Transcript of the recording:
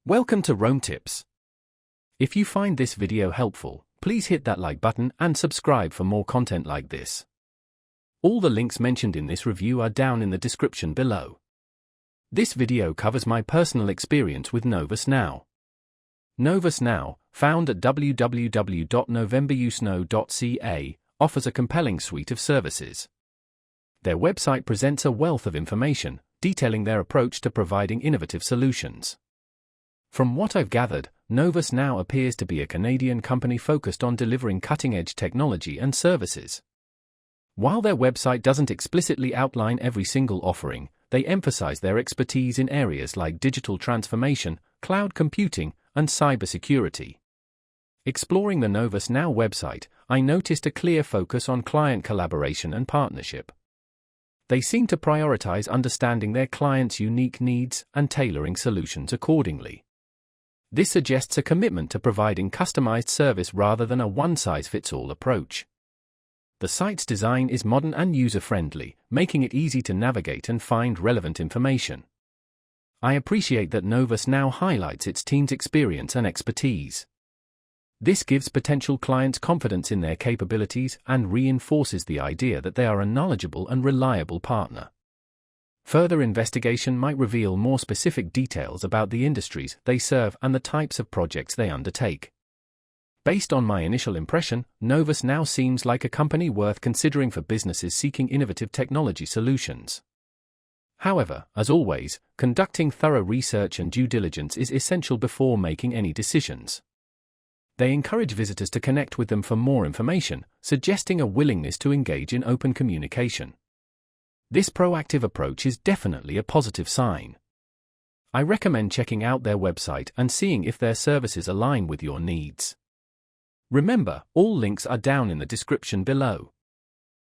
Welcome to Rome Tips. If you find this video helpful, please hit that like button and subscribe for more content like this. All the links mentioned in this review are down in the description below. This video covers my personal experience with Novus Now. Novus Now, found at www.novemberusno.ca, offers a compelling suite of services. Their website presents a wealth of information, detailing their approach to providing innovative solutions. From what I've gathered, Novus Now appears to be a Canadian company focused on delivering cutting-edge technology and services. While their website doesn't explicitly outline every single offering, they emphasize their expertise in areas like digital transformation, cloud computing, and cybersecurity. Exploring the Novus Now website, I noticed a clear focus on client collaboration and partnership. They seem to prioritize understanding their clients' unique needs and tailoring solutions accordingly. This suggests a commitment to providing customized service rather than a one-size-fits-all approach. The site's design is modern and user-friendly, making it easy to navigate and find relevant information. I appreciate that Novus Now highlights its team's experience and expertise. This gives potential clients confidence in their capabilities and reinforces the idea that they are a knowledgeable and reliable partner. Further investigation might reveal more specific details about the industries they serve and the types of projects they undertake. Based on my initial impression, Novus Now seems like a company worth considering for businesses seeking innovative technology solutions. However, as always, conducting thorough research and due diligence is essential before making any decisions. They encourage visitors to connect with them for more information, suggesting a willingness to engage in open communication. This proactive approach is definitely a positive sign. I recommend checking out their website and seeing if their services align with your needs. Remember, all links are down in the description below.